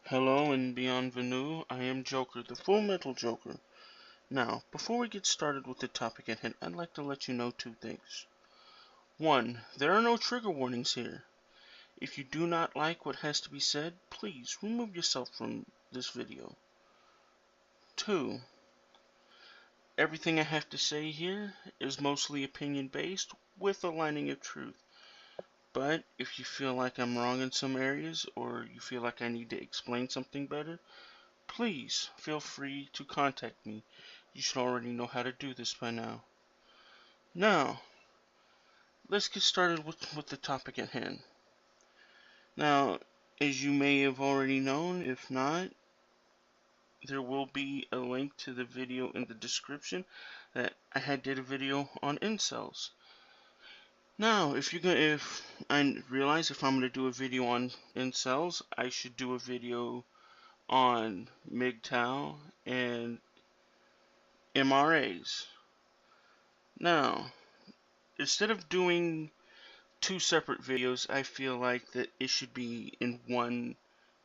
Hello and bienvenue, I am Joker, the Full Metal Joker. Now, before we get started with the topic at hand, I'd like to let you know two things. One, there are no trigger warnings here. If you do not like what has to be said, please remove yourself from this video. Two, everything I have to say here is mostly opinion based with a lining of truth. But if you feel like I'm wrong in some areas or you feel like I need to explain something better, please feel free to contact me. You should already know how to do this by now. Now, let's get started with the topic at hand. Now, as you may have already known, if not, there will be a link to the video in the description that I did a video on incels. Now, if I realize if I'm gonna do a video on incels, I should do a video on MGTOW and MRAs. Now, instead of doing two separate videos, I feel like that it should be in one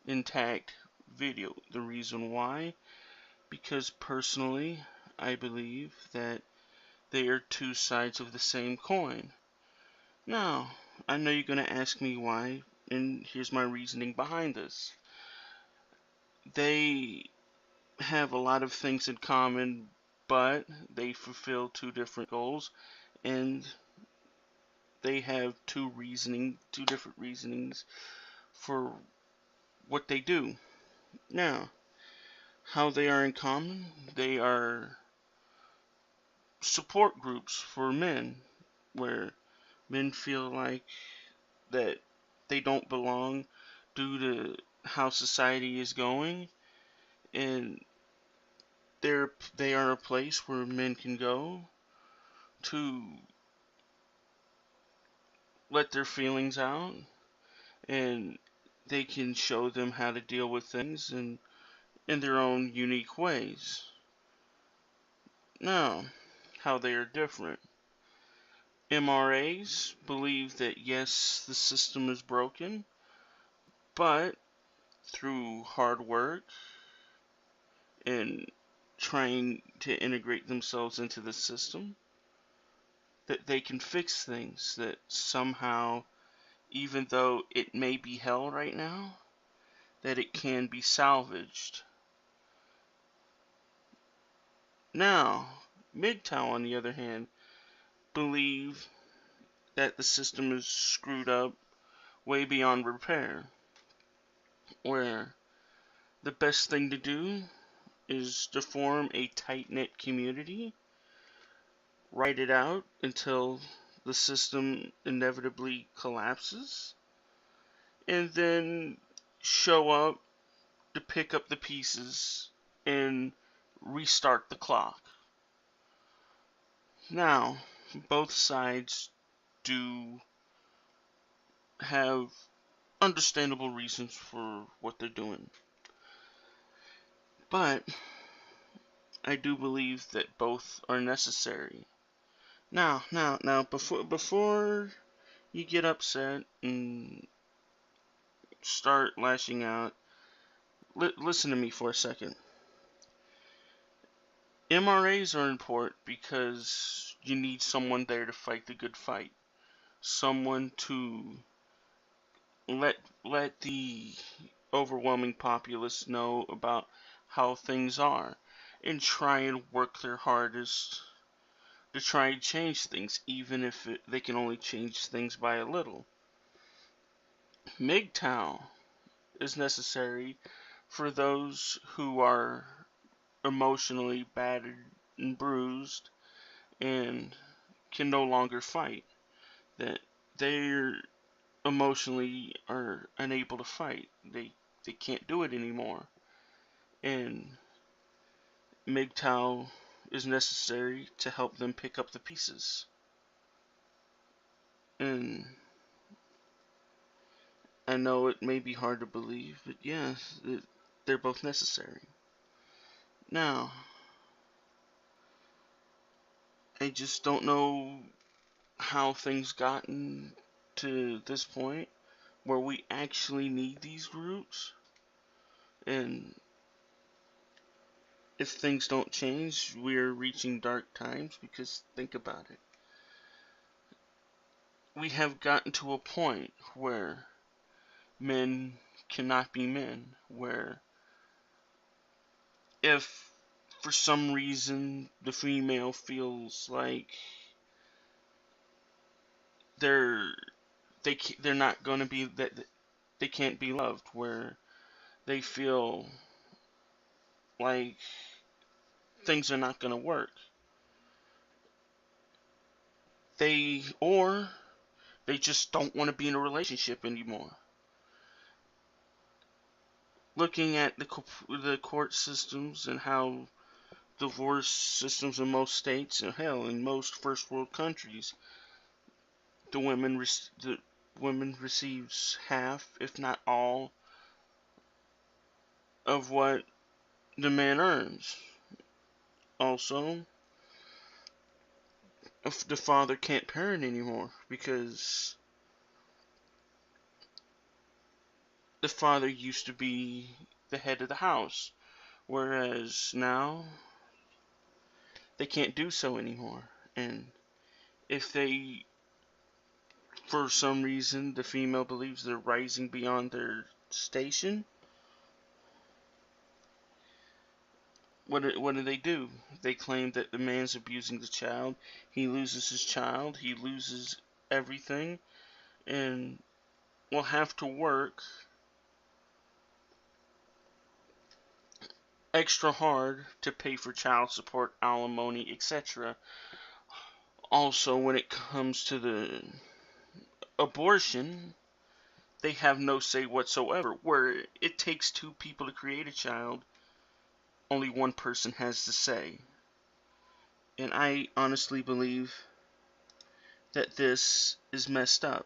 intact video. The reason why? Because personally, I believe that they are two sides of the same coin. Now, I know you're going to ask me why, and here's my reasoning behind this. They have a lot of things in common, but they fulfill two different goals, and they have two different reasonings for what they do. Now, how they are in common, they are support groups for men, where men feel like that they don't belong due to how society is going, and they are a place where men can go to let their feelings out, and they can show them how to deal with things in their own unique ways. Now, how they are different. MRAs believe that yes, the system is broken, but through hard work and trying to integrate themselves into the system, that they can fix things, that somehow, even though it may be hell right now, that it can be salvaged. Now, MGTOW, on the other hand, believe that the system is screwed up way beyond repair, where the best thing to do is to form a tight-knit community, ride it out until the system inevitably collapses, and then show up to pick up the pieces and restart the clock. Now, both sides do have understandable reasons for what they're doing, but I do believe that both are necessary. Now, before you get upset and start lashing out, listen to me for a second. MRAs are important because you need someone there to fight the good fight. Someone to let the overwhelming populace know about how things are and try and work their hardest to try and change things, even if they can only change things by a little. MGTOW is necessary for those who are emotionally battered and bruised and can no longer fight. That they're emotionally are unable to fight. They can't do it anymore. And MGTOW is necessary to help them pick up the pieces. And I know it may be hard to believe, but yes, they're both necessary. Now, I just don't know how things gotten to this point where we actually need these groups. And if things don't change, we're reaching dark times, because think about it. We have gotten to a point where men cannot be men, where if for some reason the female feels like they're they're not going to be, that they can't be loved, where they feel like things are not going to work, or they just don't want to be in a relationship anymore. Looking at the court systems and how divorce systems in most states, and hell, in most first world countries, the women receives half, if not all, of what the man earns. Also, if the father can't parent anymore, because the father used to be the head of the house, whereas now they can't do so anymore. And if they, for some reason, the female believes they're rising beyond their station, what do they do? They claim that the man's abusing the child. He loses his child. He loses everything, and will have to work extra hard to pay for child support, alimony, etc. Also, when it comes to the abortion, they have no say whatsoever. Where it takes two people to create a child, only one person has the say. And I honestly believe that this is messed up.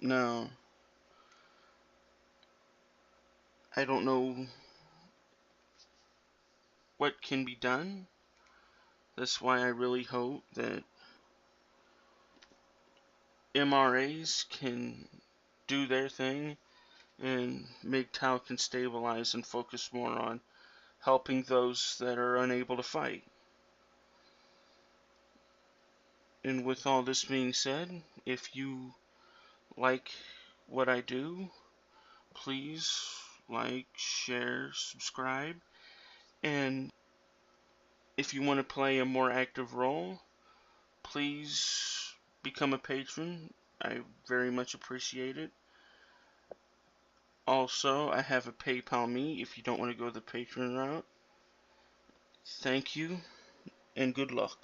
Now, I don't know what can be done. That's why I really hope that MRAs can do their thing, and MGTOW can stabilize and focus more on helping those that are unable to fight. And with all this being said, if you like what I do, please like, share, subscribe, and if you want to play a more active role, please become a patron. I very much appreciate it. Also, I have a PayPal me if you don't want to go the patron route. Thank you, and good luck.